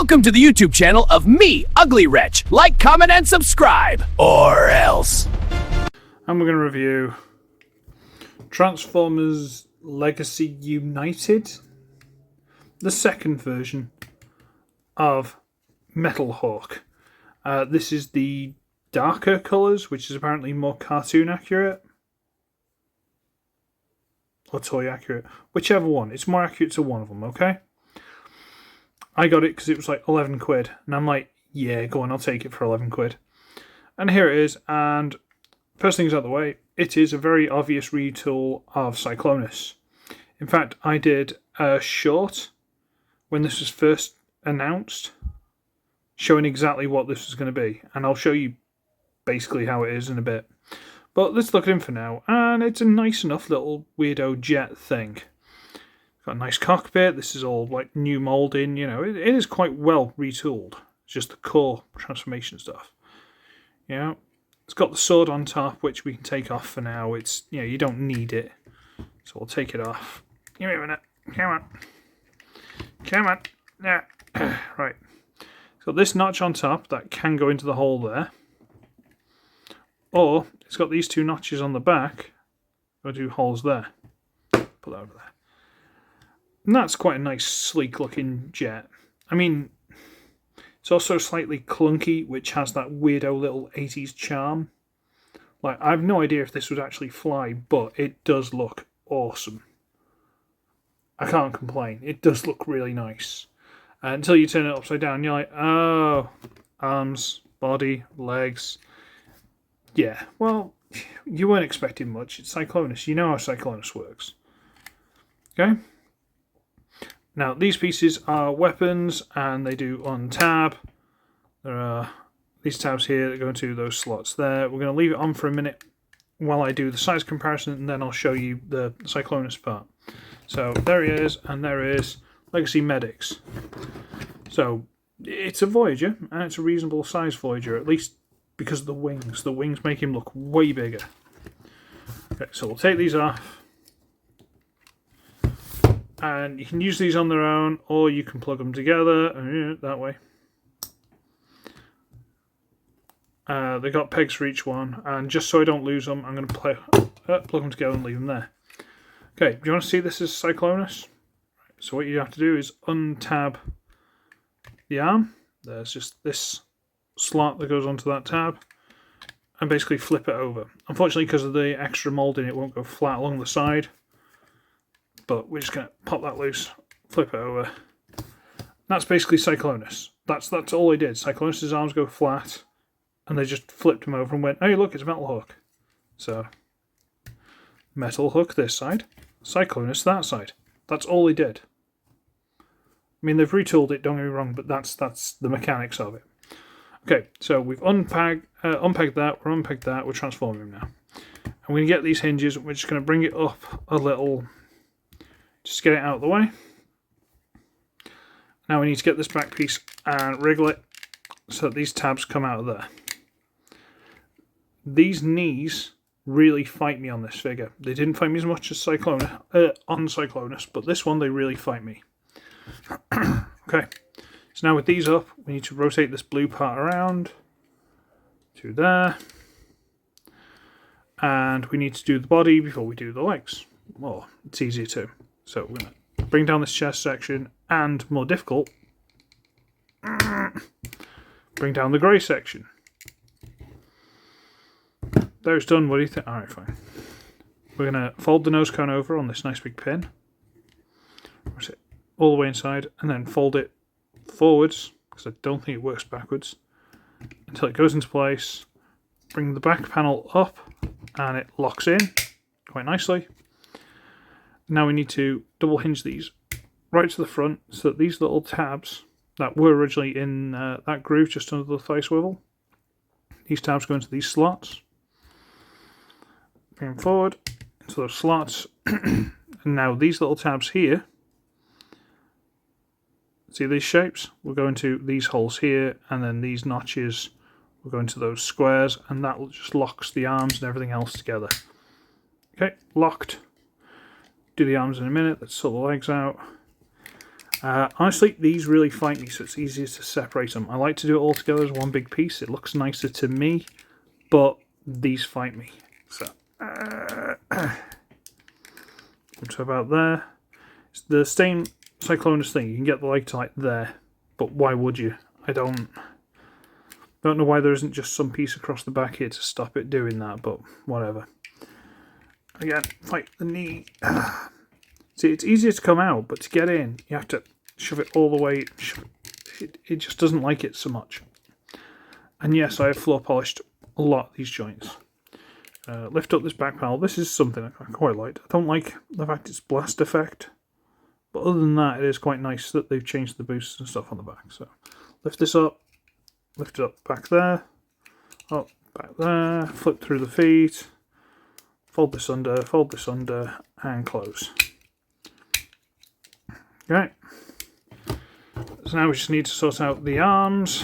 Welcome to the YouTube channel of me, Uglywretch. Like, comment, and subscribe. Or else. And we're going to review Transformers Legacy United, the second version of Metalhawk. This is the darker colours, which is apparently more cartoon accurate. Or toy accurate. Whichever one. It's more accurate to one of them, okay? I got it because it was like 11 quid. And I'm like, yeah, go on, I'll take it for 11 quid. And here it is. And first things out of the way, it is a very obvious retool of Cyclonus. In fact, I did a short when this was first announced, showing exactly what this was going to be. And I'll show you basically how it is in a bit. But let's look at him for now. And it's a nice enough little weirdo jet thing. Got a nice cockpit. This is all like new molding. You know, it is quite well retooled. It's just the core transformation stuff. You know, it's got the sword on top, which we can take off for now. It's, you know, you don't need it, so we'll take it off. Give me a minute. Come on. Come on. Yeah. Right. It's got this notch on top that can go into the hole there. Or it's got these two notches on the back. Got two holes there. Put that over there. And that's quite a nice, sleek-looking jet. I mean, it's also slightly clunky, which has that weirdo little 80s charm. Like, I have no idea if this would actually fly, but it does look awesome. I can't complain. It does look really nice. Until you turn it upside down, you're like, oh, arms, body, legs. Yeah, well, you weren't expecting much. It's Cyclonus. You know how Cyclonus works. Okay? Now, these pieces are weapons, and they do untab. There are these tabs here that go into those slots there. We're going to leave it on for a minute while I do the size comparison, and then I'll show you the Cyclonus part. So, there he is, and there is Legacy Medics. So, it's a Voyager, and it's a reasonable size Voyager, at least because of the wings. The wings make him look way bigger. Okay, so we'll take these off. And you can use these on their own, or you can plug them together that way. They got pegs for each one, and just so I don't lose them, I'm going to plug them together and leave them there. Okay, do you want to see this as Cyclonus? So what you have to do is untab the arm. There's just this slot that goes onto that tab, and basically flip it over. Unfortunately, because of the extra moulding, it won't go flat along the side. But we're just going to pop that loose, flip it over. That's basically Cyclonus. That's all they did. Cyclonus' arms go flat, and they just flipped him over and went, hey, look, it's Metalhawk. So, Metalhawk this side, Cyclonus that side. That's all they did. I mean, they've retooled it, don't get me wrong, but that's the mechanics of it. Okay, so we've unpegged that, we're unpegged that, we're transforming him now. And we're going to get these hinges, we're just going to bring it up a little. Just get it out of the way. Now we need to get this back piece and wriggle it so that these tabs come out of there. These knees really fight me on this figure. They didn't fight me as much as on Cyclonus, but this one they really fight me. Okay, so now with these up, we need to rotate this blue part around to there. And we need to do the body before we do the legs. Well, it's easier too. So we're going to bring down this chest section, and more difficult, bring down the grey section. There's done. What do you think? Alright, fine. We're going to fold the nose cone over on this nice big pin. Push it all the way inside, and then fold it forwards, because I don't think it works backwards, until it goes into place. Bring the back panel up, and it locks in quite nicely. Now we need to double hinge these right to the front so that these little tabs that were originally in that groove just under the thigh swivel, these tabs go into these slots. Bring them forward into those slots. And now these little tabs here, see these shapes? Will go into these holes here, and then these notches will go into those squares, and that just locks the arms and everything else together. Okay, locked. Do the arms in a minute. Let's sort the legs out. Honestly, these really fight me, so it's easier to separate them. I like to do it all together as one big piece. It looks nicer to me, but these fight me. So, so about there. It's the same Cyclonus thing. You can get the light type there, but why would you? I don't know why there isn't just some piece across the back here to stop it doing that, but whatever. Again, fight the knee. See, it's easier to come out, but to get in, you have to shove it all the way. It just doesn't like it so much. And yes, I have floor polished a lot of these joints. Lift up this back panel. This is something I quite liked. I don't like the fact it's blast effect, but other than that, it is quite nice that they've changed the boosts and stuff on the back. So, lift this up, lift it up back there, up, back there, flip through the feet, fold this under, and close. Okay, so now we just need to sort out the arms.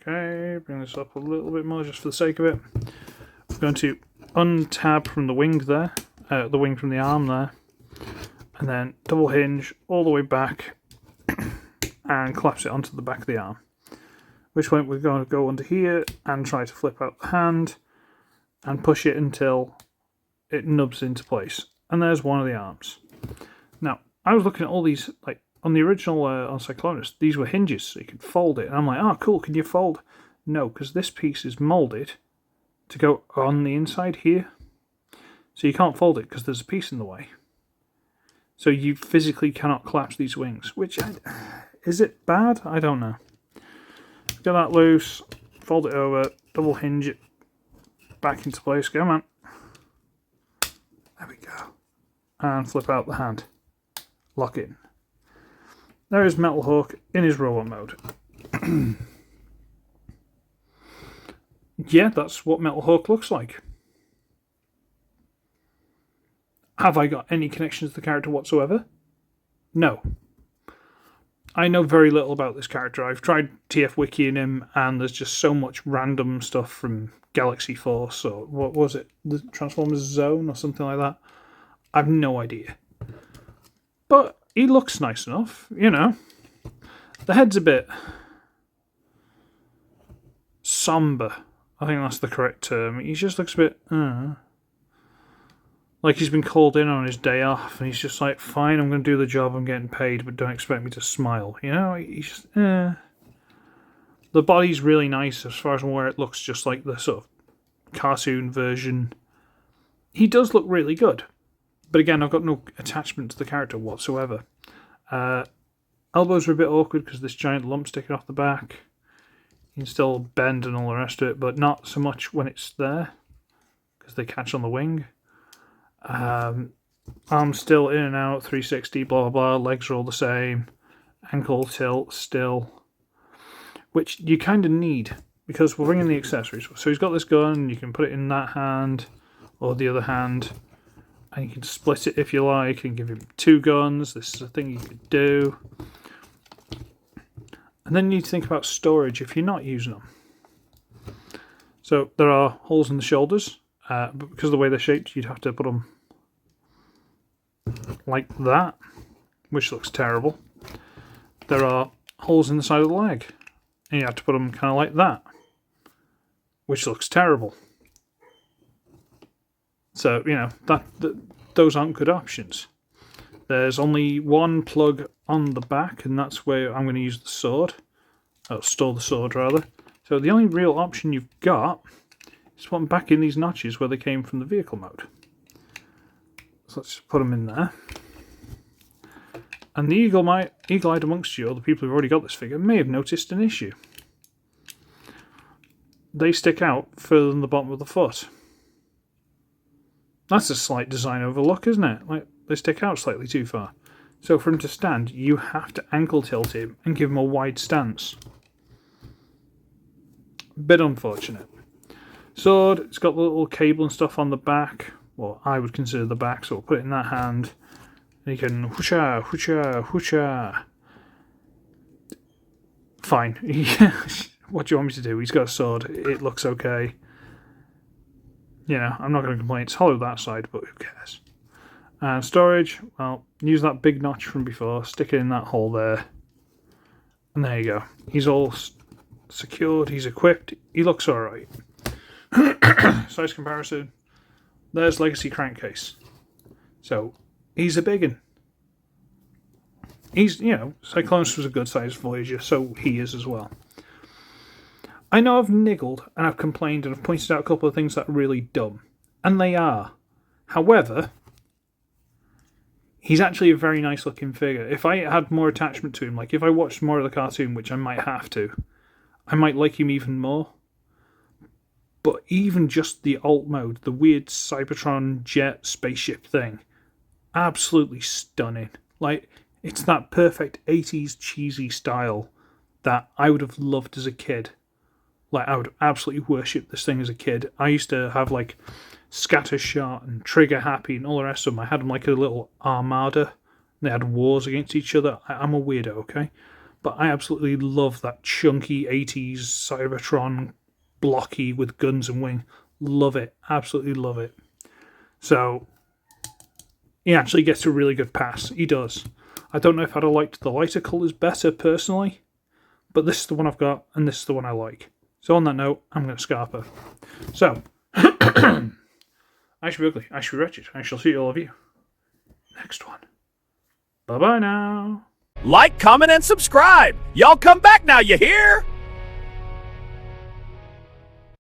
Okay, bring this up a little bit more just for the sake of it. I'm going to untab from the wing there, the wing from the arm there, and then double hinge all the way back and collapse it onto the back of the arm. Which point we're going to go under here and try to flip out the hand and push it until it nubs into place. And there's one of the arms. Now, I was looking at all these, like, on the original on Cyclonus, these were hinges, so you could fold it. And I'm like, oh, cool, can you fold? No, because this piece is moulded to go on the inside here. So you can't fold it because there's a piece in the way. So you physically cannot collapse these wings, which, is it bad? I don't know. Get that loose, fold it over, double hinge it back into place. Come on. There we go. And flip out the hand. Lock in. There is Metalhawk in his robot mode. Yeah, that's what Metalhawk looks like. Have I got any connections to the character whatsoever? No. I know very little about this character. I've tried TF Wikiing him, and there's just so much random stuff from Galaxy Force, or what was it? The Transformers Zone, or something like that. I've no idea. But he looks nice enough, you know. The head's a bit somber. I think that's the correct term. He just looks a bit... like he's been called in on his day off, and he's just like, fine, I'm going to do the job, I'm getting paid, but don't expect me to smile. You know, he's just, The body's really nice, as far as I'm aware. It looks just like the sort of cartoon version. He does look really good. But again, I've got no attachment to the character whatsoever. Elbows are a bit awkward because this giant lump sticking off the back. You can still bend and all the rest of it, but not so much when it's there, because they catch on the wing. Arms still in and out, 360, blah, blah, blah. Legs are all the same. Ankle tilt still. Which you kind of need, because we're bringing the accessories. So he's got this gun, you can put it in that hand, or the other hand, and you can split it if you like, and give him two guns. This is a thing you could do. And then you need to think about storage if you're not using them. So there are holes in the shoulders, but because of the way they're shaped, you'd have to put them like that, which looks terrible. There are holes in the side of the leg, and you have to put them kind of like that, which looks terrible. So, you know, those aren't good options. There's only one plug on the back, and that's where I'm going to use the sword. Oh, store the sword, rather. So the only real option you've got is put them back in these notches where they came from the vehicle mode. So let's just put them in there. And the eagle-eyed amongst you, or the people who've already got this figure, may have noticed an issue. They stick out further than the bottom of the foot. That's a slight design overlook, isn't it? Like, they stick out slightly too far. So for him to stand, you have to ankle tilt him and give him a wide stance. Bit unfortunate. Sword, it's got the little cable and stuff on the back. Well, I would consider the back, so we'll put it in that hand. And you can whooshah, whooshah, whooshah. Fine. What do you want me to do? He's got a sword. It looks okay. You know, I'm not going to complain. It's hollow that side, but who cares? And storage, well, use that big notch from before, stick it in that hole there. And there you go. He's all secured, he's equipped, he looks alright. Size comparison, there's Legacy Crankcase. So, he's a big one. He's, Cyclonus was a good sized Voyager, so he is as well. I know I've niggled and I've complained and I've pointed out a couple of things that are really dumb. And they are. However, he's actually a very nice looking figure. If I had more attachment to him, like if I watched more of the cartoon, which I might have to, I might like him even more. But even just the alt mode, the weird Cybertron jet spaceship thing, absolutely stunning. Like, it's that perfect 80s cheesy style that I would have loved as a kid. Like, I would absolutely worship this thing as a kid. I used to have, like, Scattershot and Trigger Happy and all the rest of them. I had them like a little armada. They had wars against each other. I'm a weirdo, okay? But I absolutely love that chunky 80s Cybertron blocky with guns and wing. Love it. Absolutely love it. So, he actually gets a really good pass. He does. I don't know if I'd have liked the lighter colours better personally, but this is the one I've got, and this is the one I like. So on that note, I'm going to Scarpa. So, I shall be ugly, I shall be wretched. I shall see all of you next one. Bye-bye now. Like, comment, and subscribe. Y'all come back now, you hear?